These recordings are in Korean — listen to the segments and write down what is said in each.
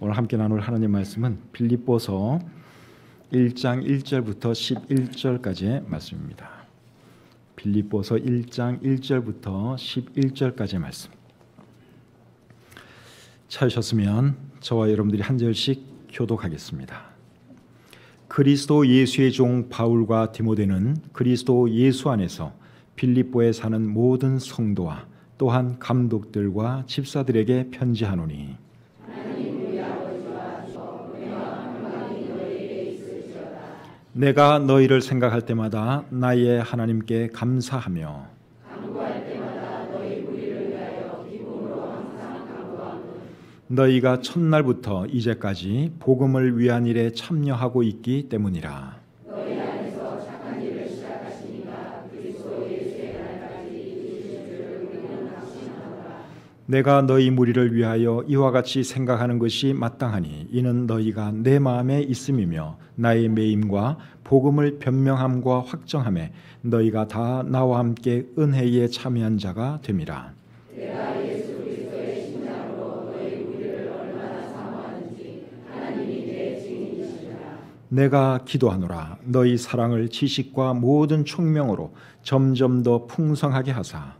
오늘 함께 나눌 하나님 말씀은 빌립보서 1장 1절부터 11절까지의 말씀입니다. 빌립보서 1장 1절부터 11절까지의 말씀. 찾으셨으면 저와 여러분들이 한 절씩 교독하겠습니다. 그리스도 예수의 종 바울과 디모데는 그리스도 예수 안에서 빌립보에 사는 모든 성도와 또한 감독들과 집사들에게 편지하노니 내가 너희를 생각할 때마다 나의 하나님께 감사하며 너희가 첫날부터 이제까지 복음을 위한 일에 참여하고 있기 때문이라. 내가 너희 무리를 위하여 이와 같이 생각하는 것이 마땅하니 이는 너희가 내 마음에 있음이며 나의 매임과 복음을 변명함과 확정함에 너희가 다 나와 함께 은혜에 참여한 자가 됨이라. 내가 예수 그리스도의 신장으로 너희 우리를 얼마나 사모하는지 하나님이 내 증인이시라. 내가 기도하노라. 너희 사랑을 지식과 모든 총명으로 점점 더 풍성하게 하사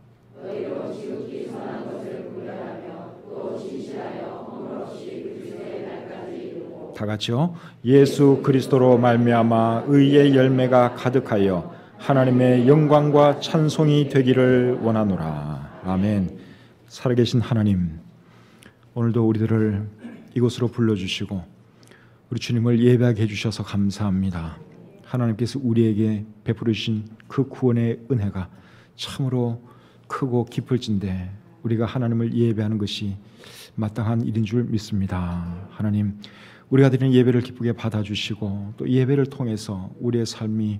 다 같이요. 예수 그리스도로 말미암아 의의 열매가 가득하여 하나님의 영광과 찬송이 되기를 원하노라. 아멘. 살아계신 하나님, 오늘도 우리들을 이곳으로 불러주시고 우리 주님을 예배하게 해주셔서 감사합니다. 하나님께서 우리에게 베풀어 주신 그 구원의 은혜가 참으로 크고 깊을진데 우리가 하나님을 예배하는 것이 마땅한 일인 줄 믿습니다. 하나님, 우리가 드리는 예배를 기쁘게 받아주시고 또 예배를 통해서 우리의 삶이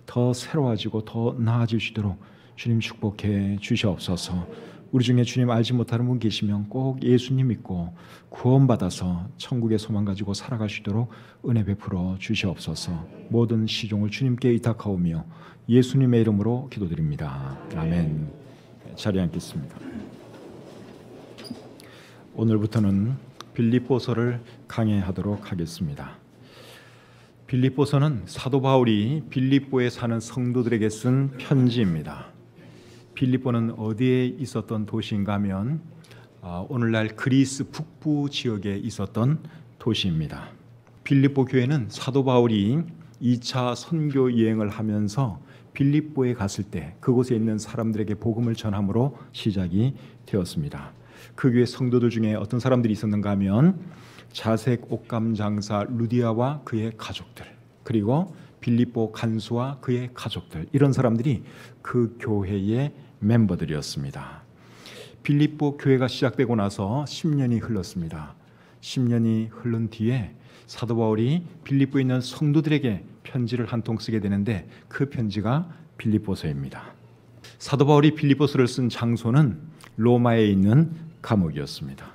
더 새로워지고 더 나아질 수 있도록 주님 축복해 주시옵소서. 우리 중에 주님 알지 못하는 분 계시면 꼭 예수님 믿고 구원받아서 천국의 소망 가지고 살아갈 수 있도록 은혜 베풀어 주시옵소서. 모든 시종을 주님께 의탁하오며 예수님의 이름으로 기도드립니다. 아멘. 자리에 앉겠습니다. 오늘부터는 빌립보서를 강해하도록 하겠습니다. 빌립보서는 사도 바울이 빌립보에 사는 성도들에게 쓴 편지입니다. 빌립보는 어디에 있었던 도시인가 하면 오늘날 그리스 북부 지역에 있었던 도시입니다. 빌립보 교회는 사도 바울이 2차 선교 여행을 하면서 빌립보에 갔을 때 그곳에 있는 사람들에게 복음을 전함으로 시작이 되었습니다. 그 교회 성도들 중에 어떤 사람들이 있었는가 하면 자색 옷감 장사 루디아와 그의 가족들, 그리고 빌립보 간수와 그의 가족들, 이런 사람들이 그 교회의 멤버들이었습니다. 빌립보 교회가 시작되고 나서 10년이 흘렀습니다. 10년이 흐른 뒤에 사도 바울이 빌립보에 있는 성도들에게 편지를 한 통 쓰게 되는데 그 편지가 빌립보서입니다. 사도 바울이 빌립보서를 쓴 장소는 로마에 있는 감옥이었습니다.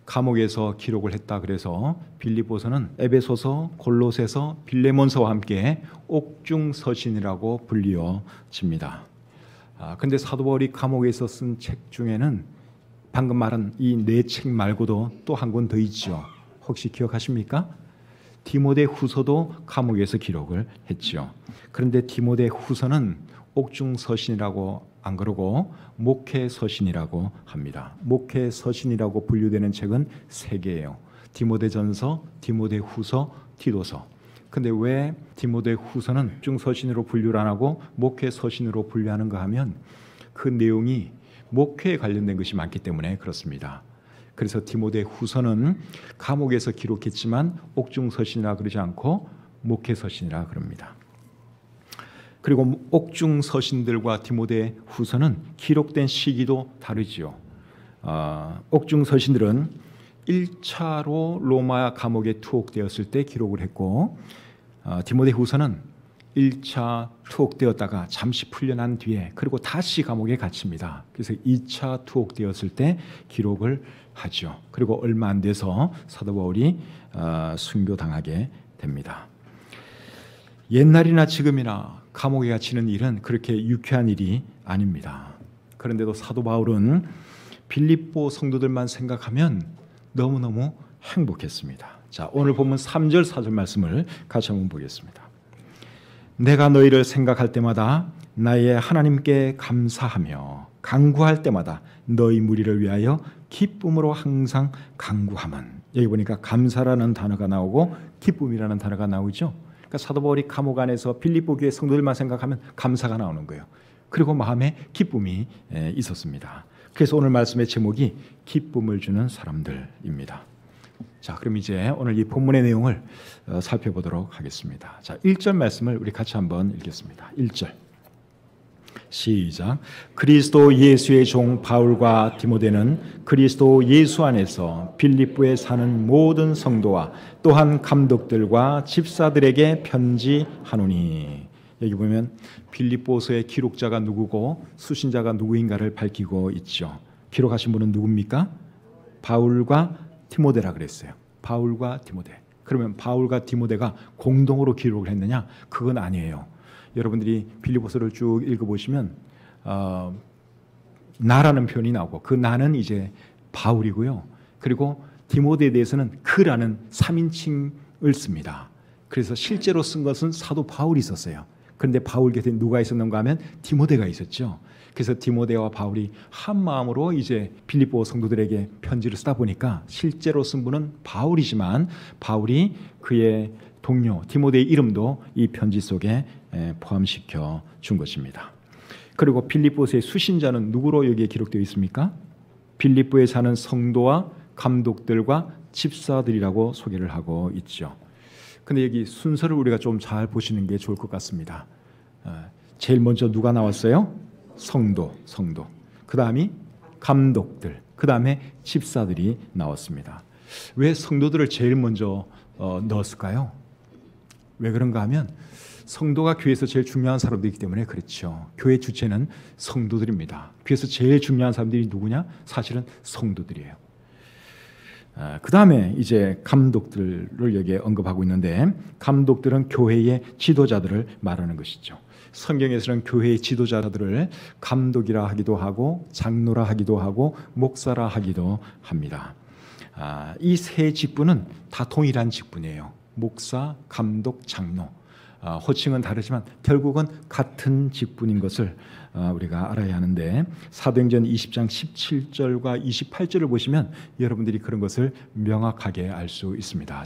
감옥에서 기록을 했다 그래서 빌립보서는 에베소서, 골로새서, 빌레몬서와 함께 옥중서신이라고 불리워집니다. 근데 사도 바울이 감옥에서 쓴 책 중에는 방금 말한 이 네 책 말고도 또 한 권 더 있죠. 혹시 기억하십니까? 디모데 후서도 감옥에서 기록을 했죠. 그런데 디모데 후서는 옥중서신이라고 안 그러고 목회서신이라고 합니다. 목회서신이라고 분류되는 책은 3개예요. 디모데전서, 디모데후서, 디도서. 근데 왜 디모데후서는 옥중서신으로 분류를 안 하고 목회서신으로 분류하는가 하면 그 내용이 목회에 관련된 것이 많기 때문에 그렇습니다. 그래서 디모데후서는 감옥에서 기록했지만 옥중서신이라 그러지 않고 목회서신이라 그럽니다. 그리고 옥중서신들과 디모데후서는 기록된 시기도 다르지요. 옥중서신들은 1차로 로마 감옥에 투옥되었을 때 기록을 했고 디모데후서는 1차 투옥되었다가 잠시 풀려난 뒤에 그리고 다시 감옥에 갇힙니다. 그래서 2차 투옥되었을 때 기록을 하죠. 그리고 얼마 안 돼서 사도 바울이 순교당하게 됩니다. 옛날이나 지금이나 감옥에 갇히는 일은 그렇게 유쾌한 일이 아닙니다. 그런데도 사도 바울은 빌립보 성도들만 생각하면 너무너무 행복했습니다. 자, 오늘 본문 3절 4절 말씀을 같이 한번 보겠습니다. 내가 너희를 생각할 때마다 나의 하나님께 감사하며 간구할 때마다 너희 무리를 위하여 기쁨으로 항상 간구함은. 여기 보니까 감사라는 단어가 나오고 기쁨이라는 단어가 나오죠. 그러니까 사도 바울이 감옥 안에서 빌립보 교회 성도들만 생각하면 감사가 나오는 거예요. 그리고 마음에 기쁨이 있었습니다. 그래서 오늘 말씀의 제목이 기쁨을 주는 사람들입니다. 자, 그럼 이제 오늘 이 본문의 내용을 살펴보도록 하겠습니다. 자, 1절 말씀을 우리 같이 한번 읽겠습니다. 1절 시작. 그리스도 예수의 종 바울과 디모데는 그리스도 예수 안에서 빌립보에 사는 모든 성도와 또한 감독들과 집사들에게 편지하노니. 여기 보면 빌립보서의 기록자가 누구고 수신자가 누구인가를 밝히고 있죠. 기록하신 분은 누굽니까? 바울과 디모데라 그랬어요. 바울과 디모데. 그러면 바울과 디모데가 공동으로 기록을 했느냐? 그건 아니에요. 여러분들이 빌립보서를 쭉 읽어보시면 나라는 표현이 나오고 그 나는 이제 바울이고요. 그리고 디모데에 대해서는 그라는 3인칭을 씁니다. 그래서 실제로 쓴 것은 사도 바울이 있었어요. 그런데 바울 곁에 누가 있었는가 하면 디모데가 있었죠. 그래서 디모데와 바울이 한 마음으로 이제 빌립보 성도들에게 편지를 쓰다 보니까 실제로 쓴 분은 바울이지만 바울이 그의 동료 디모데의 이름도 이 편지 속에 포함시켜 준 것입니다. 그리고 빌립보서의 수신자는 누구로 여기에 기록되어 있습니까? 빌립보에 사는 성도와 감독들과 집사들이라고 소개를 하고 있죠. 근데 여기 순서를 우리가 좀 잘 보시는 게 좋을 것 같습니다. 제일 먼저 누가 나왔어요? 성도. 그 다음이 감독들, 그 다음에 집사들이 나왔습니다. 왜 성도들을 제일 먼저 넣었을까요? 왜 그런가 하면 성도가 교회에서 제일 중요한 사람들이기 때문에 그렇죠. 교회 주체는 성도들입니다. 교회에서 제일 중요한 사람들이 누구냐? 사실은 성도들이에요. 그 다음에 이제 감독들을 여기에 언급하고 있는데 감독들은 교회의 지도자들을 말하는 것이죠. 성경에서는 교회의 지도자들을 감독이라 하기도 하고 장로라 하기도 하고 목사라 하기도 합니다. 이 세 직분은 다 동일한 직분이에요. 목사, 감독, 장로. 호칭은 다르지만 결국은 같은 직분인 것을 우리가 알아야 하는데 사도행전 20장 17절과 28절을 보시면 여러분들이 그런 것을 명확하게 알 수 있습니다.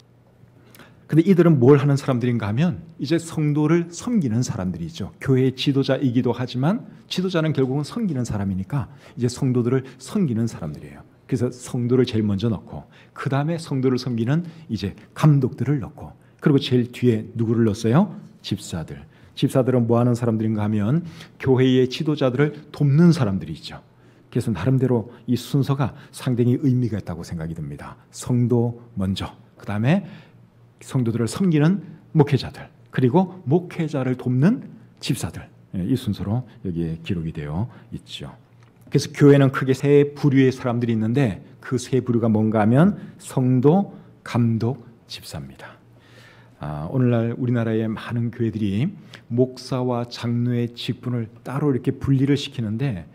근데 이들은 뭘 하는 사람들인가 하면 이제 성도를 섬기는 사람들이죠. 교회의 지도자이기도 하지만 지도자는 결국은 섬기는 사람이니까 이제 성도들을 섬기는 사람들이에요. 그래서 성도를 제일 먼저 넣고 그 다음에 성도를 섬기는 이제 감독들을 넣고 그리고 제일 뒤에 누구를 넣었어요? 집사들. 집사들은 뭐 하는 사람들인가 하면 교회의 지도자들을 돕는 사람들이죠. 그래서 나름대로 이 순서가 상당히 의미가 있다고 생각이 듭니다. 성도 먼저, 그 다음에 성도들을 섬기는 목회자들, 그리고 목회자를 돕는 집사들. 이 순서로 여기에 기록이 되어 있죠. 그래서 교회는 크게 세 부류의 사람들이 있는데 그 세 부류가 뭔가 하면 성도, 감독, 집사입니다. 오늘날 우리나라의 많은 교회들이 목사와 장로의 직분을 따로 이렇게 분리를 시키는데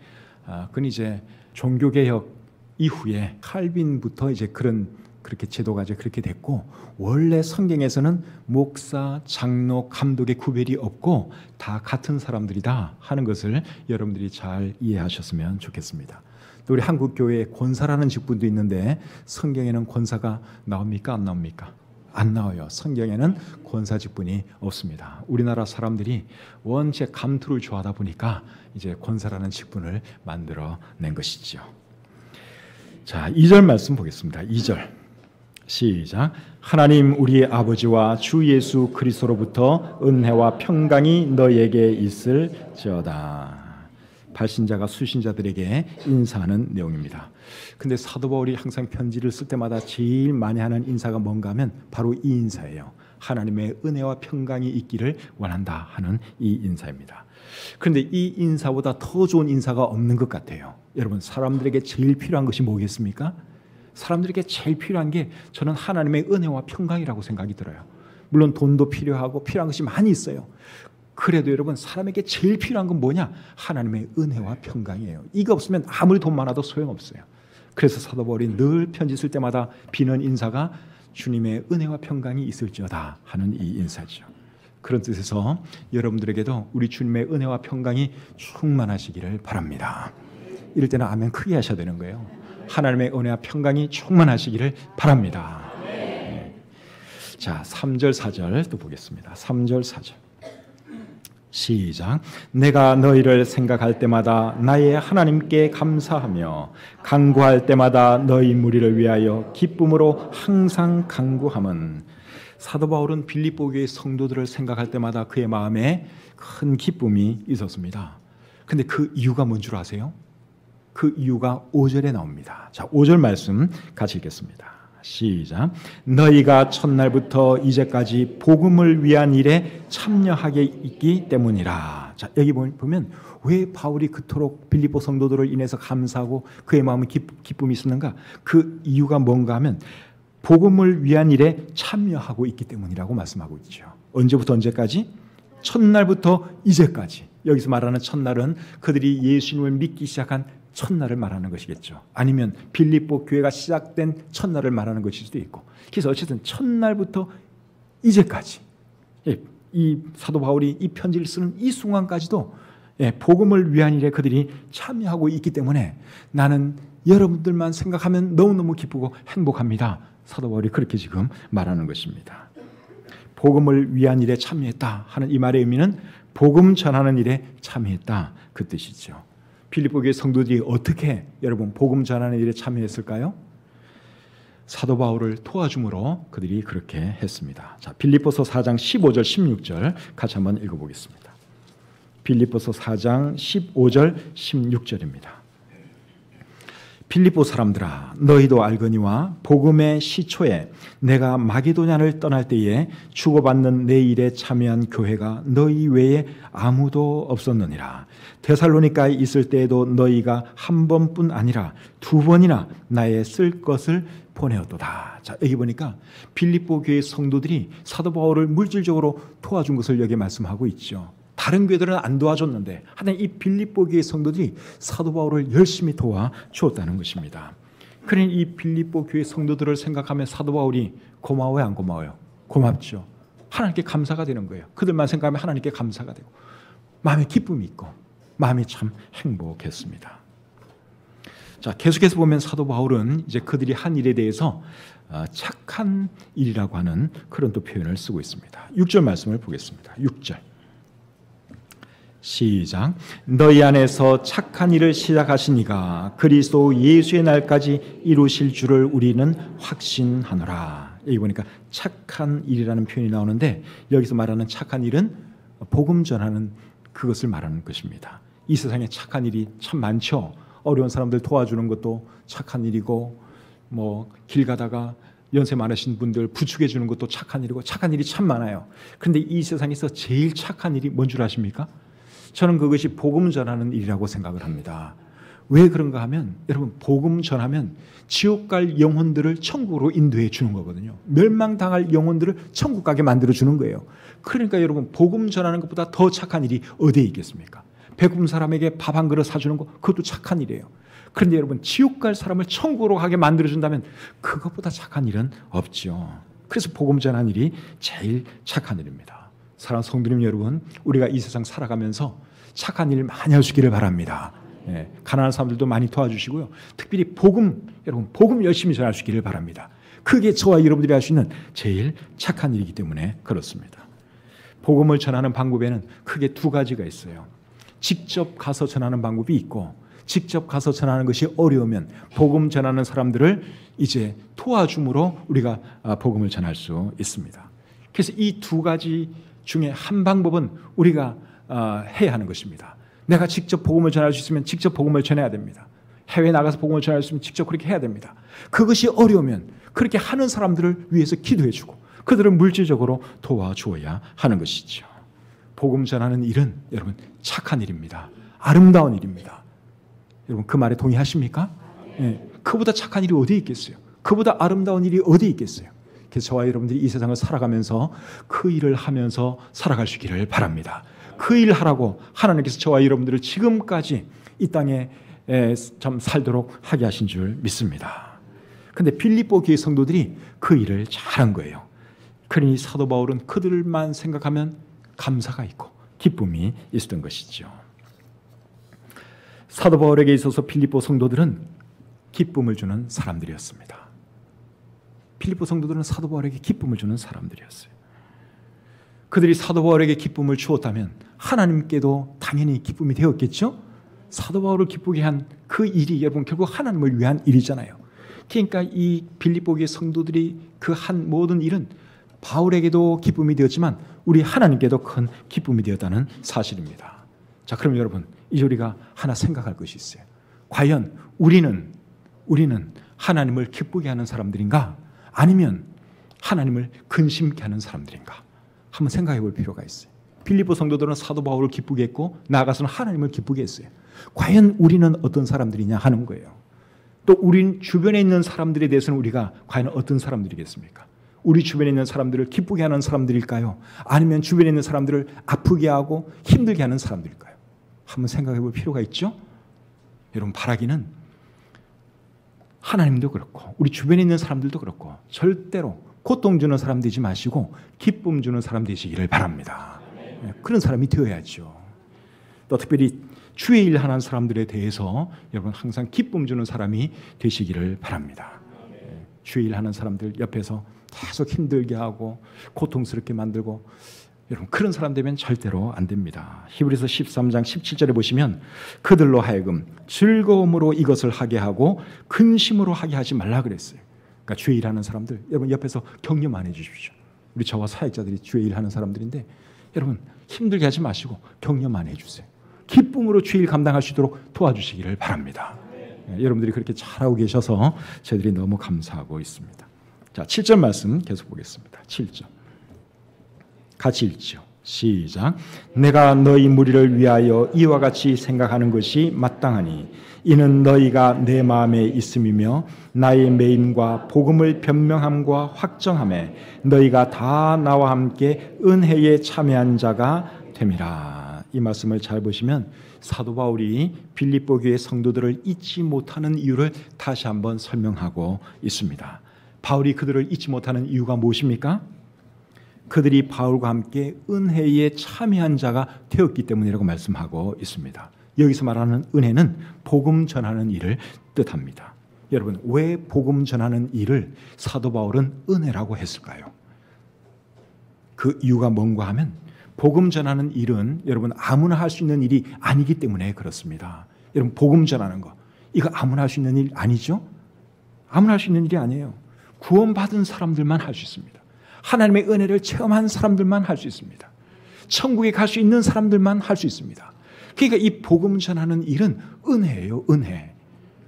그건 이제 종교개혁 이후에 칼빈부터 이제 그렇게 제도가 이제 그렇게 됐고 원래 성경에서는 목사, 장로, 감독의 구별이 없고 다 같은 사람들이다 하는 것을 여러분들이 잘 이해하셨으면 좋겠습니다. 또 우리 한국 교회에 권사라는 직분도 있는데 성경에는 권사가 나옵니까? 안 나옵니까? 안 나와요. 성경에는 권사 직분이 없습니다. 우리나라 사람들이 원체 감투를 좋아하다 보니까 이제 권사라는 직분을 만들어낸 것이죠. 자, 2절 말씀 보겠습니다. 2절 시작. 하나님 우리 아버지와 주 예수 그리스도로부터 은혜와 평강이 너에게 있을지어다. 발신자가 수신자들에게 인사하는 내용입니다. 근데 사도 바울이 항상 편지를 쓸 때마다 제일 많이 하는 인사가 뭔가 하면 바로 이 인사예요. 하나님의 은혜와 평강이 있기를 원한다 하는 이 인사입니다. 그런데 이 인사보다 더 좋은 인사가 없는 것 같아요. 여러분, 사람들에게 제일 필요한 것이 뭐겠습니까? 사람들에게 제일 필요한 게 저는 하나님의 은혜와 평강이라고 생각이 들어요. 물론 돈도 필요하고 필요한 것이 많이 있어요. 그래도 여러분, 사람에게 제일 필요한 건 뭐냐? 하나님의 은혜와 평강이에요. 이거 없으면 아무리 돈 많아도 소용없어요. 그래서 사도 바울이 늘 편지 쓸 때마다 비는 인사가 주님의 은혜와 평강이 있을지어다 하는 이 인사죠. 그런 뜻에서 여러분들에게도 우리 주님의 은혜와 평강이 충만하시기를 바랍니다. 이럴 때는 아멘 크게 하셔야 되는 거예요. 하나님의 은혜와 평강이 충만하시기를 바랍니다. 네. 자, 3절 4절 또 보겠습니다. 3절 4절 시작. 내가 너희를 생각할 때마다 나의 하나님께 감사하며 간구할 때마다 너희 무리를 위하여 기쁨으로 항상 간구함은. 사도 바울은 빌립보 교회 성도들을 생각할 때마다 그의 마음에 큰 기쁨이 있었습니다. 근데 그 이유가 뭔 줄 아세요? 그 이유가 5절에 나옵니다. 자, 5절 말씀 같이 읽겠습니다. 시작. 너희가 첫날부터 이제까지 복음을 위한 일에 참여하게 있기 때문이라. 자, 여기 보면 왜 바울이 그토록 빌립보 성도들을 인해서 감사하고 그의 마음에 기쁨이 있었는가? 그 이유가 뭔가 하면 복음을 위한 일에 참여하고 있기 때문이라고 말씀하고 있죠. 언제부터 언제까지? 첫날부터 이제까지. 여기서 말하는 첫날은 그들이 예수님을 믿기 시작한 첫날을 말하는 것이겠죠. 아니면 빌립보 교회가 시작된 첫날을 말하는 것일 수도 있고. 그래서 어쨌든 첫날부터 이제까지 이 사도 바울이 이 편지를 쓰는 이 순간까지도 복음을 위한 일에 그들이 참여하고 있기 때문에 나는 여러분들만 생각하면 너무너무 기쁘고 행복합니다. 사도 바울이 그렇게 지금 말하는 것입니다. 복음을 위한 일에 참여했다 하는 이 말의 의미는 복음 전하는 일에 참여했다 그 뜻이죠. 빌립보 교회 성도들이 어떻게 여러분 복음 전하는 일에 참여했을까요? 사도 바울을 도와줌으로 그들이 그렇게 했습니다. 자, 빌립보서 4장 15절 16절 같이 한번 읽어보겠습니다. 빌립보서 4장 15절 16절입니다. 빌립보 사람들아 너희도 알거니와 복음의 시초에 내가 마게도냐를 떠날 때에 주고받는 내 일에 참여한 교회가 너희 외에 아무도 없었느니라. 데살로니가에 있을 때에도 너희가 한 번뿐 아니라 두 번이나 나의 쓸 것을 보내었도다. 자, 여기 보니까 빌립보 교회 성도들이 사도 바울을 물질적으로 도와준 것을 여기 말씀하고 있죠. 다른 교회들은 안 도와줬는데 하여튼 이 빌립보 교회 성도들이 사도 바울을 열심히 도와주었다는 것입니다. 그러니 이 빌립보 교회 성도들을 생각하면 사도 바울이 고마워요, 안 고마워요? 고맙죠. 하나님께 감사가 되는 거예요. 그들만 생각하면 하나님께 감사가 되고 마음에 기쁨이 있고 마음이 참 행복했습니다. 자, 계속해서 보면 사도 바울은 이제 그들이 한 일에 대해서 착한 일이라고 하는 그런 또 표현을 쓰고 있습니다. 6절 말씀을 보겠습니다. 6절 시작. 너희 안에서 착한 일을 시작하시니가 그리스도 예수의 날까지 이루실 줄을 우리는 확신하노라. 여기 보니까 착한 일이라는 표현이 나오는데 여기서 말하는 착한 일은 복음 전하는 그것을 말하는 것입니다. 이 세상에 착한 일이 참 많죠. 어려운 사람들 도와주는 것도 착한 일이고 뭐 길 가다가 연세 많으신 분들 부축해 주는 것도 착한 일이고 착한 일이 참 많아요. 그런데 이 세상에서 제일 착한 일이 뭔 줄 아십니까? 저는 그것이 복음 전하는 일이라고 생각을 합니다. 왜 그런가 하면 여러분 복음 전하면 지옥 갈 영혼들을 천국으로 인도해 주는 거거든요. 멸망당할 영혼들을 천국 가게 만들어 주는 거예요. 그러니까 여러분 복음 전하는 것보다 더 착한 일이 어디에 있겠습니까? 배고픈 사람에게 밥 한 그릇 사주는 거 그것도 착한 일이에요. 그런데 여러분 지옥 갈 사람을 천국으로 가게 만들어 준다면 그것보다 착한 일은 없죠. 그래서 복음 전하는 일이 제일 착한 일입니다. 사랑하는 성도님 여러분, 우리가 이 세상 살아가면서 착한 일 많이 하시기를 바랍니다. 가난한 사람들도 많이 도와주시고요. 특별히 복음, 여러분 복음 열심히 전하시기를 바랍니다. 그게 저와 여러분들이 할 수 있는 제일 착한 일이기 때문에 그렇습니다. 복음을 전하는 방법에는 크게 두 가지가 있어요. 직접 가서 전하는 방법이 있고 직접 가서 전하는 것이 어려우면 복음 전하는 사람들을 이제 도와줌으로 우리가 복음을 전할 수 있습니다. 그래서 이 두 가지 중에 한 방법은 우리가 해야 하는 것입니다. 내가 직접 복음을 전할 수 있으면 직접 복음을 전해야 됩니다. 해외에 나가서 복음을 전할 수 있으면 직접 그렇게 해야 됩니다. 그것이 어려우면 그렇게 하는 사람들을 위해서 기도해주고 그들을 물질적으로 도와주어야 하는 것이죠. 복음 전하는 일은 여러분 착한 일입니다. 아름다운 일입니다. 여러분 그 말에 동의하십니까? 네. 그보다 착한 일이 어디 있겠어요? 그보다 아름다운 일이 어디 있겠어요? 그래서 저와 여러분들이 이 세상을 살아가면서 그 일을 하면서 살아가시기를 바랍니다. 그 일을 하라고 하나님께서 저와 여러분들을 지금까지 이 땅에 좀 살도록 하게 하신 줄 믿습니다. 그런데 빌립보 교회 성도들이 그 일을 잘한 거예요. 그러니 사도 바울은 그들만 생각하면 감사가 있고 기쁨이 있었던 것이죠. 사도 바울에게 있어서 빌립보 성도들은 기쁨을 주는 사람들이었습니다. 빌립보 성도들은 사도 바울에게 기쁨을 주는 사람들이었어요. 그들이 사도 바울에게 기쁨을 주었다면 하나님께도 당연히 기쁨이 되었겠죠? 사도 바울을 기쁘게 한 그 일이 여러분 결국 하나님을 위한 일이잖아요. 그러니까 이 빌립보 교회 성도들이 그 한 모든 일은 바울에게도 기쁨이 되었지만 우리 하나님께도 큰 기쁨이 되었다는 사실입니다. 자, 그럼 여러분 이제 우리가 하나 생각할 것이 있어요. 과연 우리는 하나님을 기쁘게 하는 사람들인가? 아니면 하나님을 근심케 하는 사람들인가? 한번 생각해 볼 필요가 있어요. 빌립보 성도들은 사도 바울을 기쁘게 했고 나아가서는 하나님을 기쁘게 했어요. 과연 우리는 어떤 사람들이냐 하는 거예요. 또 우리 주변에 있는 사람들에 대해서는 우리가 과연 어떤 사람들이겠습니까? 우리 주변에 있는 사람들을 기쁘게 하는 사람들일까요? 아니면 주변에 있는 사람들을 아프게 하고 힘들게 하는 사람들일까요? 한번 생각해 볼 필요가 있죠? 여러분, 바라기는 하나님도 그렇고 우리 주변에 있는 사람들도 그렇고 절대로 고통 주는 사람 되지 마시고 기쁨 주는 사람 되시기를 바랍니다. 그런 사람이 되어야죠. 또 특별히 주의 일 하는 사람들에 대해서 여러분 항상 기쁨 주는 사람이 되시기를 바랍니다. 주의 일 하는 사람들 옆에서 계속 힘들게 하고 고통스럽게 만들고 여러분 그런 사람 되면 절대로 안 됩니다. 히브리서 13장 17절에 보시면 그들로 하여금 즐거움으로 이것을 하게 하고 근심으로 하게 하지 말라 그랬어요. 그러니까 주의 일하는 사람들 여러분 옆에서 격려만 해주십시오. 우리 저와 사역자들이 주의 일하는 사람들인데 여러분 힘들게 하지 마시고 격려만 해주세요. 기쁨으로 주의 일 감당할 수 있도록 도와주시기를 바랍니다. 여러분들이 그렇게 잘하고 계셔서 저희들이 너무 감사하고 있습니다. 자, 7절 말씀 계속 보겠습니다. 7절 같이 읽죠. 시작. 내가 너희 무리를 위하여 이와 같이 생각하는 것이 마땅하니 이는 너희가 내 마음에 있음이며 나의 매임과 복음을 변명함과 확정함에 너희가 다 나와 함께 은혜에 참여한 자가 됨이라. 이 말씀을 잘 보시면 사도 바울이 빌립보 교회 성도들을 잊지 못하는 이유를 다시 한번 설명하고 있습니다. 바울이 그들을 잊지 못하는 이유가 무엇입니까? 그들이 바울과 함께 은혜에 참여한 자가 되었기 때문이라고 말씀하고 있습니다. 여기서 말하는 은혜는 복음 전하는 일을 뜻합니다. 여러분, 왜 복음 전하는 일을 사도 바울은 은혜라고 했을까요? 그 이유가 뭔가 하면 복음 전하는 일은 여러분 아무나 할 수 있는 일이 아니기 때문에 그렇습니다. 여러분 복음 전하는 거 이거 아무나 할 수 있는 일 아니죠? 아무나 할 수 있는 일이 아니에요. 구원받은 사람들만 할 수 있습니다. 하나님의 은혜를 체험한 사람들만 할 수 있습니다. 천국에 갈 수 있는 사람들만 할 수 있습니다. 그러니까 이 복음 전하는 일은 은혜예요. 은혜.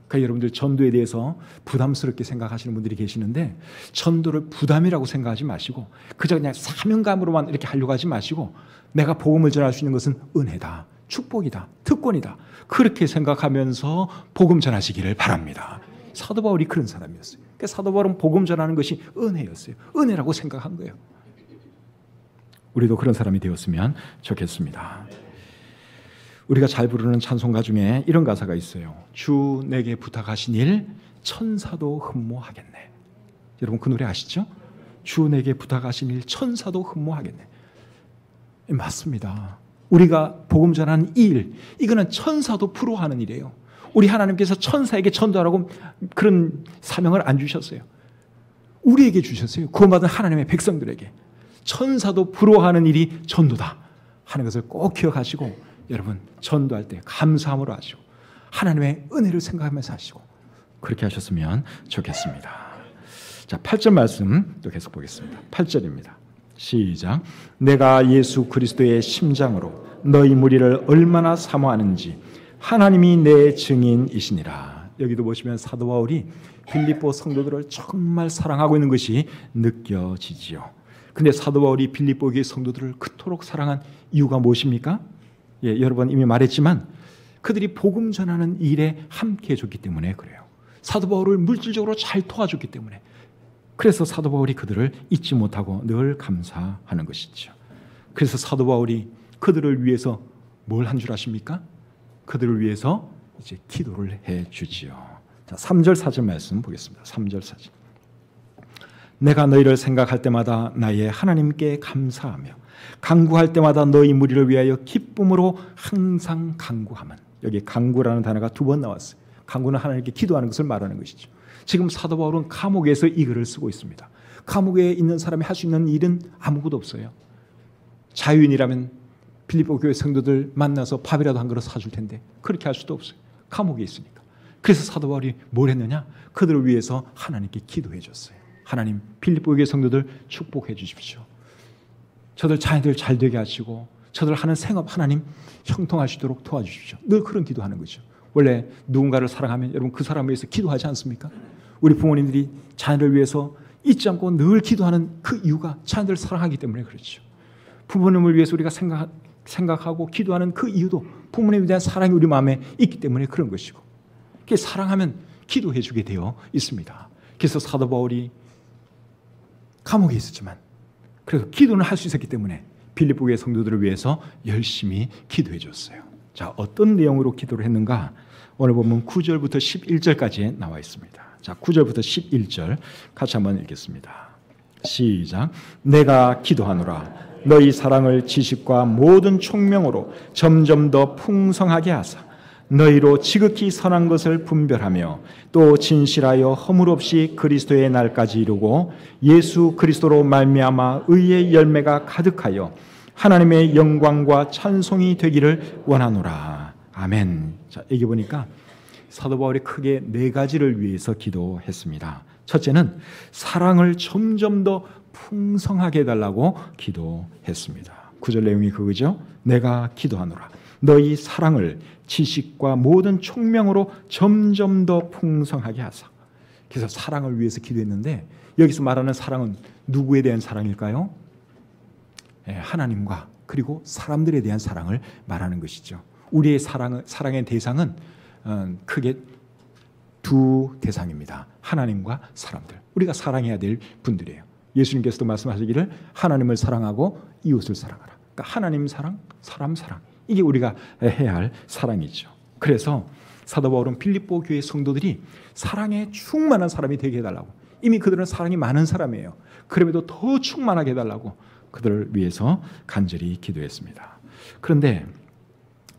그러니까 여러분들 전도에 대해서 부담스럽게 생각하시는 분들이 계시는데 전도를 부담이라고 생각하지 마시고 그저 그냥 사명감으로만 이렇게 하려고 하지 마시고 내가 복음을 전할 수 있는 것은 은혜다. 축복이다. 특권이다. 그렇게 생각하면서 복음 전하시기를 바랍니다. 사도 바울이 그런 사람이었어요. 그러니까 사도 바울은 복음 전하는 것이 은혜였어요. 은혜라고 생각한 거예요. 우리도 그런 사람이 되었으면 좋겠습니다. 우리가 잘 부르는 찬송가 중에 이런 가사가 있어요. 주 내게 부탁하신 일 천사도 흠모하겠네. 여러분 그 노래 아시죠? 주 내게 부탁하신 일 천사도 흠모하겠네. 맞습니다. 우리가 복음 전하는 이 일, 이거는 천사도 부러워하는 일이에요. 우리 하나님께서 천사에게 전도하라고 그런 사명을 안 주셨어요. 우리에게 주셨어요. 구원받은 하나님의 백성들에게. 천사도 부러워하는 일이 전도다 하는 것을 꼭 기억하시고 여러분 전도할 때 감사함으로 하시고 하나님의 은혜를 생각하면서 하시고 그렇게 하셨으면 좋겠습니다. 자, 8절 말씀 또 계속 보겠습니다. 8절입니다. 시작. 내가 예수 그리스도의 심장으로 너희 무리를 얼마나 사모하는지 하나님이 내 증인이시니라. 여기도 보시면 사도 바울이 빌립보 성도들을 정말 사랑하고 있는 것이 느껴지지요. 근데 사도 바울이 빌립보 교회 성도들을 그토록 사랑한 이유가 무엇입니까? 예, 여러 번 이미 말했지만 그들이 복음 전하는 일에 함께 해줬기 때문에 그래요. 사도 바울을 물질적으로 잘 도와줬기 때문에 그래서 사도 바울이 그들을 잊지 못하고 늘 감사하는 것이죠. 그래서 사도 바울이 그들을 위해서 뭘 한 줄 아십니까? 그들을 위해서 이제 기도를 해 주지요. 자, 3절 4절 말씀 보겠습니다. 3절 4절. 내가 너희를 생각할 때마다 나의 하나님께 감사하며 간구할 때마다 너희 무리를 위하여 기쁨으로 항상 간구하면. 여기 간구라는 단어가 2번 나왔어요. 간구는 하나님께 기도하는 것을 말하는 것이죠. 지금 사도 바울은 감옥에서 이 글을 쓰고 있습니다. 감옥에 있는 사람이 할 수 있는 일은 아무것도 없어요. 자유인이라면 빌립보 교회 성도들 만나서 밥이라도 한 그릇 사줄 텐데 그렇게 할 수도 없어요. 감옥에 있으니까. 그래서 사도 바울이 뭘 했느냐? 그들을 위해서 하나님께 기도해 줬어요. 하나님, 빌립보 교회 성도들 축복해 주십시오. 저들 자녀들 잘 되게 하시고 저들 하는 생업 하나님 형통할 수 있도록 도와주십시오. 늘 그런 기도하는 거죠. 원래 누군가를 사랑하면 여러분 그 사람을 위해서 기도하지 않습니까? 우리 부모님들이 자녀를 위해서 잊지 않고 늘 기도하는 그 이유가 자녀들을 사랑하기 때문에 그렇죠. 부모님을 위해서 우리가 생각하고 기도하는 그 이유도 부모님에 대한 사랑이 우리 마음에 있기 때문에 그런 것이고, 사랑하면 기도해 주게 되어 있습니다. 그래서 사도 바울이 감옥에 있었지만 그래서 기도는 할 수 있었기 때문에 빌립보 교회 성도들을 위해서 열심히 기도해 줬어요. 자, 어떤 내용으로 기도를 했는가? 오늘 보면 9절부터 11절까지 나와 있습니다. 자, 9절부터 11절 같이 한번 읽겠습니다. 시작. 내가 기도하노라 너희 사랑을 지식과 모든 총명으로 점점 더 풍성하게 하사 너희로 지극히 선한 것을 분별하며 또 진실하여 허물 없이 그리스도의 날까지 이루고 예수 그리스도로 말미암아 의의 열매가 가득하여 하나님의 영광과 찬송이 되기를 원하노라. 아멘. 자, 여기 보니까 사도 바울이 크게 4가지를 위해서 기도했습니다. 첫째는 사랑을 점점 더 풍성하게 해달라고 기도했습니다. 9절 내용이 그거죠. 내가 기도하노라 너희 사랑을 지식과 모든 총명으로 점점 더 풍성하게 하사. 그래서 사랑을 위해서 기도했는데 여기서 말하는 사랑은 누구에 대한 사랑일까요? 하나님과 그리고 사람들에 대한 사랑을 말하는 것이죠. 우리의 사랑의 대상은 크게 2 대상입니다. 하나님과 사람들. 우리가 사랑해야 될 분들이에요. 예수님께서도 말씀하시기를 하나님을 사랑하고 이웃을 사랑하라. 그러니까 하나님 사랑, 사람 사랑. 이게 우리가 해야 할 사랑이죠. 그래서 사도 바울은 빌립보 교회 성도들이 사랑에 충만한 사람이 되게 해달라고. 이미 그들은 사랑이 많은 사람이에요. 그럼에도 더 충만하게 해달라고 그들을 위해서 간절히 기도했습니다. 그런데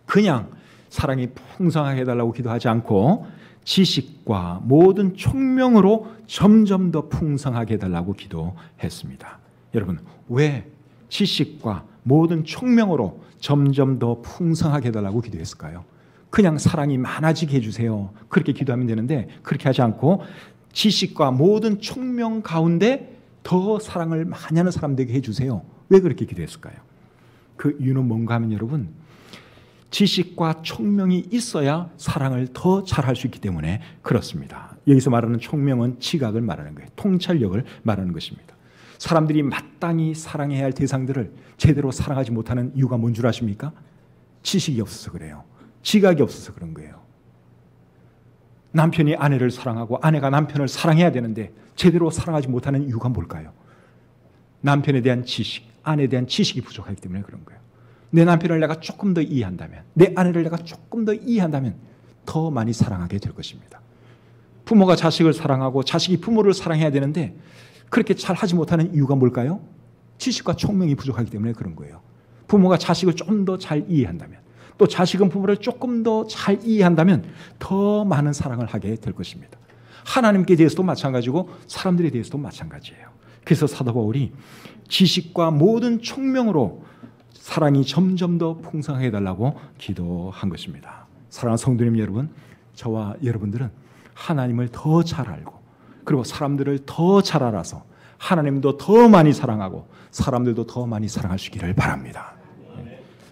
그냥 사랑이 풍성하게 해달라고 기도하지 않고 지식과 모든 총명으로 점점 더 풍성하게 해달라고 기도했습니다. 여러분, 왜 지식과 모든 총명으로 점점 더 풍성하게 해달라고 기도했을까요? 그냥 사랑이 많아지게 해주세요. 그렇게 기도하면 되는데 그렇게 하지 않고 지식과 모든 총명 가운데 더 사랑을 많이 하는 사람 되게 해주세요. 왜 그렇게 기도했을까요? 그 이유는 뭔가 하면 여러분, 지식과 총명이 있어야 사랑을 더 잘할 수 있기 때문에 그렇습니다. 여기서 말하는 총명은 지각을 말하는 거예요. 통찰력을 말하는 것입니다. 사람들이 마땅히 사랑해야 할 대상들을 제대로 사랑하지 못하는 이유가 뭔 줄 아십니까? 지식이 없어서 그래요. 지각이 없어서 그런 거예요. 남편이 아내를 사랑하고 아내가 남편을 사랑해야 되는데 제대로 사랑하지 못하는 이유가 뭘까요? 남편에 대한 지식, 아내에 대한 지식이 부족하기 때문에 그런 거예요. 내 남편을 내가 조금 더 이해한다면, 내 아내를 내가 조금 더 이해한다면 더 많이 사랑하게 될 것입니다. 부모가 자식을 사랑하고 자식이 부모를 사랑해야 되는데 그렇게 잘 하지 못하는 이유가 뭘까요? 지식과 총명이 부족하기 때문에 그런 거예요. 부모가 자식을 좀 더 잘 이해한다면, 또 자식은 부모를 조금 더 잘 이해한다면 더 많은 사랑을 하게 될 것입니다. 하나님께 대해서도 마찬가지고 사람들에 대해서도 마찬가지예요. 그래서 사도 바울이 지식과 모든 총명으로 사랑이 점점 더 풍성하게 해달라고 기도한 것입니다. 사랑하는 성도님 여러분, 저와 여러분들은 하나님을 더 잘 알고 그리고 사람들을 더 잘 알아서 하나님도 더 많이 사랑하고 사람들도 더 많이 사랑할 수 있기를 바랍니다.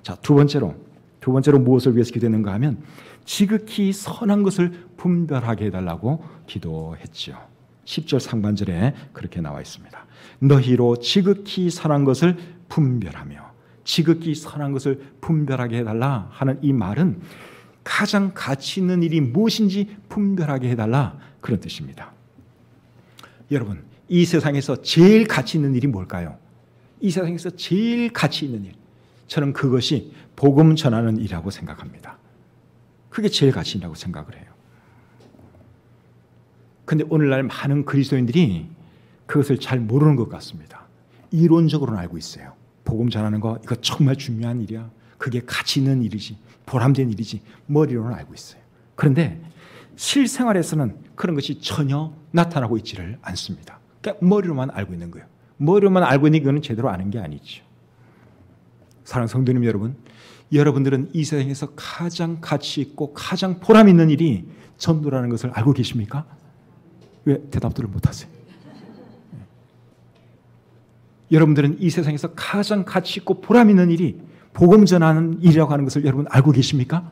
자, 두 번째로 무엇을 위해서 기도했는가 하면 지극히 선한 것을 분별하게 해달라고 기도했지요. 10절 상반절에 그렇게 나와 있습니다. 너희로 지극히 선한 것을 분별하며, 지극히 선한 것을 분별하게 해달라 하는 이 말은 가장 가치 있는 일이 무엇인지 분별하게 해달라 그런 뜻입니다. 여러분, 이 세상에서 제일 가치 있는 일이 뭘까요? 이 세상에서 제일 가치 있는 일, 저는 그것이 복음 전하는 일이라고 생각합니다. 그게 제일 가치 있다고 생각을 해요. 근데 오늘날 많은 그리스도인들이 그것을 잘 모르는 것 같습니다. 이론적으로는 알고 있어요. 복음 전하는 거 이거 정말 중요한 일이야. 그게 가치 있는 일이지. 보람된 일이지. 머리로는 알고 있어요. 그런데 실생활에서는 그런 것이 전혀 나타나고 있지를 않습니다. 그러니까 머리로만 알고 있는 거예요. 머리로만 알고 있는 거는 제대로 아는 게 아니죠. 사랑하는 성도님 여러분, 여러분들은 이 세상에서 가장 가치 있고 가장 보람 있는 일이 전도라는 것을 알고 계십니까? 왜 대답들을 못하세요? 여러분들은 이 세상에서 가장 가치 있고 보람 있는 일이 복음 전하는 일이라고 하는 것을 여러분 알고 계십니까?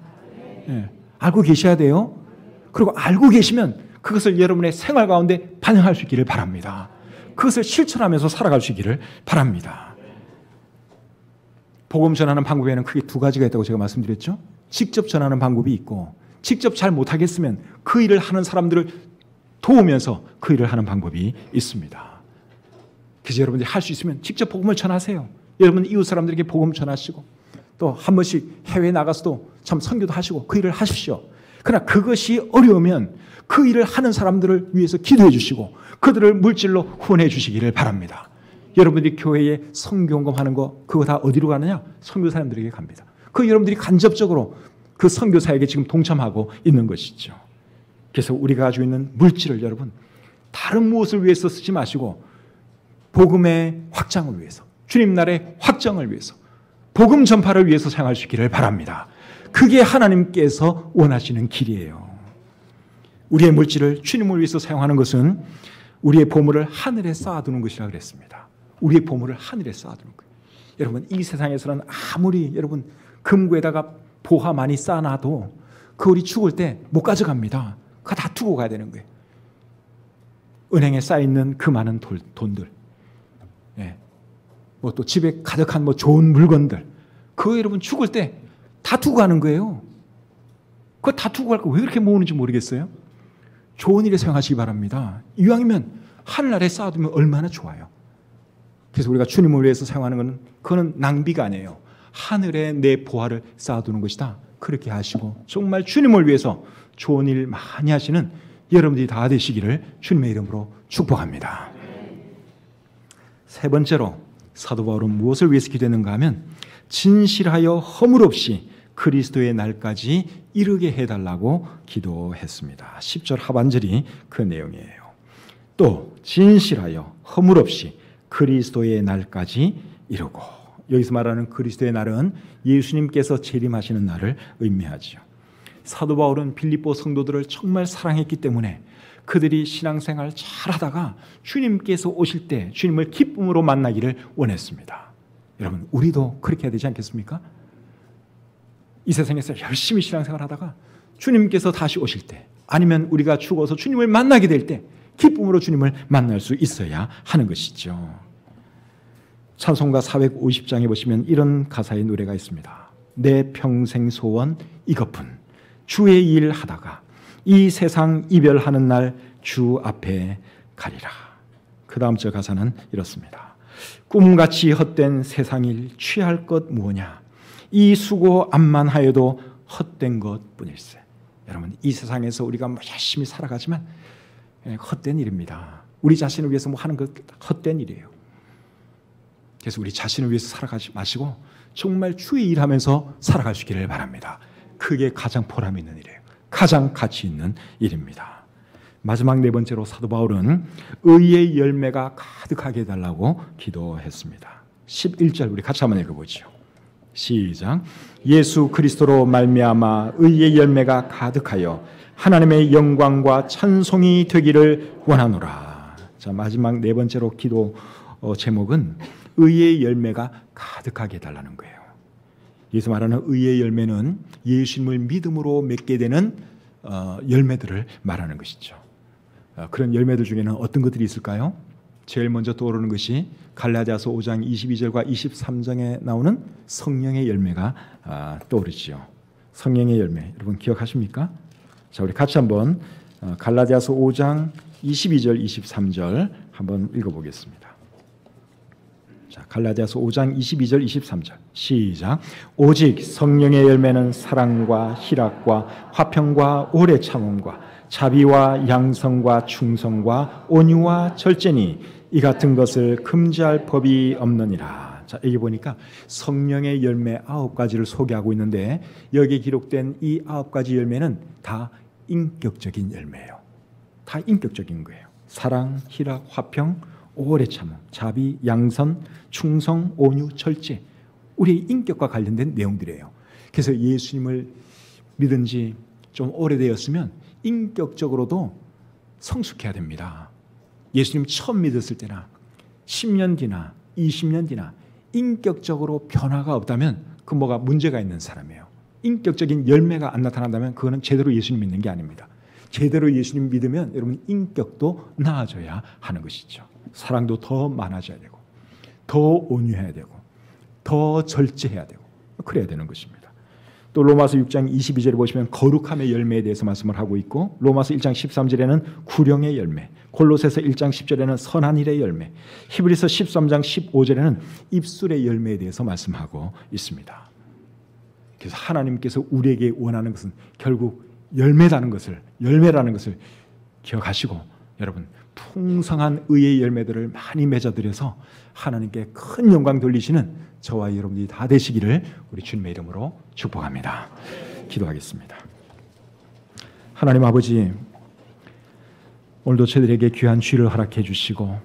네. 알고 계셔야 돼요. 그리고 알고 계시면 그것을 여러분의 생활 가운데 반영할 수 있기를 바랍니다. 그것을 실천하면서 살아갈 수 있기를 바랍니다. 복음 전하는 방법에는 크게 두 가지가 있다고 제가 말씀드렸죠. 직접 전하는 방법이 있고 직접 잘 못하겠으면 그 일을 하는 사람들을 도우면서 그 일을 하는 방법이 있습니다. 그래서 여러분들이 할 수 있으면 직접 복음을 전하세요. 여러분 이웃 사람들에게 복음 전하시고 또 한 번씩 해외에 나가서도 참 선교도 하시고 그 일을 하십시오. 그러나 그것이 어려우면 그 일을 하는 사람들을 위해서 기도해 주시고 그들을 물질로 후원해 주시기를 바랍니다. 여러분들이 교회에 선교원금하는 거 그거 다 어디로 가느냐? 선교사님들에게 갑니다. 그 여러분들이 간접적으로 그 선교사에게 지금 동참하고 있는 것이죠. 그래서 우리가 가지고 있는 물질을 여러분 다른 무엇을 위해서 쓰지 마시고 복음의 확장을 위해서 주님 나라의 확장을 위해서 복음 전파를 위해서 사용할 수 있기를 바랍니다. 그게 하나님께서 원하시는 길이에요. 우리의 물질을 주님을 위해서 사용하는 것은 우리의 보물을 하늘에 쌓아두는 것이라 그랬습니다. 우리의 보물을 하늘에 쌓아두는 거예요. 여러분 이 세상에서는 아무리 여러분 금고에다가 보화 많이 쌓아놔도 그 우리 죽을 때 못 가져갑니다. 그거 다 두고 가야 되는 거예요. 은행에 쌓여있는 그 많은 돈들, 예. 뭐 또 집에 가득한 뭐 좋은 물건들, 그거 여러분 죽을 때 다 두고 가는 거예요. 그거 다 두고 갈 거 왜 그렇게 모으는지 모르겠어요. 좋은 일에 사용하시기 바랍니다. 이왕이면 하늘나라에 쌓아두면 얼마나 좋아요. 그래서 우리가 주님을 위해서 사용하는 것은 그거는 낭비가 아니에요. 하늘에 내 보화를 쌓아두는 것이다. 그렇게 하시고 정말 주님을 위해서 좋은 일 많이 하시는 여러분들이 다 되시기를 주님의 이름으로 축복합니다. 세 번째로 사도 바울은 무엇을 위해서 기도했는가 하면 진실하여 허물 없이 그리스도의 날까지 이르게 해달라고 기도했습니다. 10절 하반절이 그 내용이에요. 또 진실하여 허물 없이 그리스도의 날까지 이르고, 여기서 말하는 그리스도의 날은 예수님께서 재림하시는 날을 의미하죠. 사도 바울은 빌립보 성도들을 정말 사랑했기 때문에 그들이 신앙생활 잘하다가 주님께서 오실 때 주님을 기쁨으로 만나기를 원했습니다. 여러분 우리도 그렇게 해야 되지 않겠습니까? 이 세상에서 열심히 신앙생활 하다가 주님께서 다시 오실 때 아니면 우리가 죽어서 주님을 만나게 될 때 기쁨으로 주님을 만날 수 있어야 하는 것이죠. 찬송가 450장에 보시면 이런 가사의 노래가 있습니다. 내 평생 소원 이것뿐 주의 일 하다가 이 세상 이별하는 날 주 앞에 가리라. 그 다음 절 가사는 이렇습니다. 꿈같이 헛된 세상일 취할 것 무엇냐 이 수고 암만 하여도 헛된 것뿐일세. 여러분 이 세상에서 우리가 열심히 살아가지만 헛된 일입니다. 우리 자신을 위해서 뭐 하는 것 헛된 일이에요. 그래서 우리 자신을 위해서 살아가지 마시고 정말 주의 일하면서 살아갈 수 있기를 바랍니다. 그게 가장 보람 있는 일이에요. 가장 가치 있는 일입니다. 마지막 네 번째로 사도 바울은 의의 열매가 가득하게 해달라고 기도했습니다. 11절 우리 같이 한번 읽어보죠. 시작. 예수 그리스도로 말미암아 의의 열매가 가득하여 하나님의 영광과 찬송이 되기를 원하노라. 자, 마지막 네 번째로 기도 제목은 의의 열매가 가득하게 해달라는 거예요. 여기서 말하는 의의 열매는 예수님을 믿음으로 맺게 되는 열매들을 말하는 것이죠. 그런 열매들 중에는 어떤 것들이 있을까요? 제일 먼저 떠오르는 것이 갈라디아서 5장 22절과 23장에 나오는 성령의 열매가 떠오르죠. 성령의 열매 여러분 기억하십니까? 자, 우리 같이 한번 갈라디아서 5장 22절 23절 한번 읽어보겠습니다. 자, 갈라디아서 5장 22절 23절 시작. 오직 성령의 열매는 사랑과 희락과 화평과 오래 참음과 자비와 양성과 충성과 온유와 절제니 이 같은 것을 금지할 법이 없느니라. 자, 여기 보니까 성령의 열매 9가지를 소개하고 있는데 여기에 기록된 이 9가지 열매는 다 인격적인 열매예요. 다 인격적인 거예요. 사랑, 희락, 화평, 오래 참음, 자비, 양선, 충성, 온유, 절제. 우리의 인격과 관련된 내용들이에요. 그래서 예수님을 믿은 지 좀 오래되었으면 인격적으로도 성숙해야 됩니다. 예수님 처음 믿었을 때나 10년 뒤나 20년 뒤나 인격적으로 변화가 없다면 그 뭐가 문제가 있는 사람이에요. 인격적인 열매가 안 나타난다면 그거는 제대로 예수님 믿는 게 아닙니다. 제대로 예수님 믿으면 여러분 인격도 나아져야 하는 것이죠. 사랑도 더 많아져야 되고 더 온유해야 되고 더 절제해야 되고 그래야 되는 것입니다. 또 로마서 6장 22절에 보시면 거룩함의 열매에 대해서 말씀을 하고 있고 로마서 1장 13절에는 구령의 열매, 골로새서 1장 10절에는 선한 일의 열매, 히브리서 13장 15절에는 입술의 열매에 대해서 말씀하고 있습니다. 그래서 하나님께서 우리에게 원하는 것은 결국 열매라는 것을 기억하시고 여러분 풍성한 의의 열매들을 많이 맺어드려서 하나님께 큰 영광 돌리시는 저와 여러분들이 다 되시기를 우리 주님의 이름으로 축복합니다. 기도하겠습니다. 하나님 아버지, 오늘도 저희들에게 귀한 주일을 허락해 주시고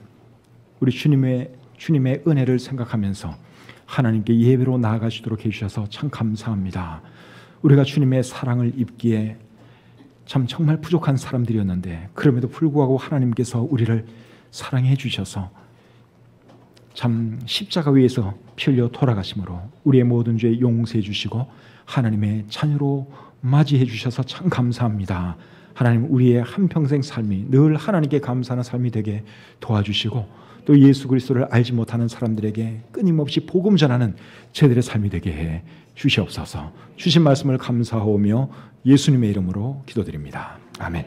우리 주님의 은혜를 생각하면서 하나님께 예배로 나아가시도록 해주셔서 참 감사합니다. 우리가 주님의 사랑을 입기에 참 정말 부족한 사람들이었는데 그럼에도 불구하고 하나님께서 우리를 사랑해 주셔서 참 십자가 위에서 피 흘려 돌아가심으로 우리의 모든 죄 용서해 주시고 하나님의 자녀로 맞이해 주셔서 참 감사합니다. 하나님 우리의 한평생 삶이 늘 하나님께 감사하는 삶이 되게 도와주시고 또 예수 그리스도를 알지 못하는 사람들에게 끊임없이 복음 전하는 저희들의 삶이 되게 해 주시옵소서. 주신 말씀을 감사하오며 예수님의 이름으로 기도드립니다. 아멘.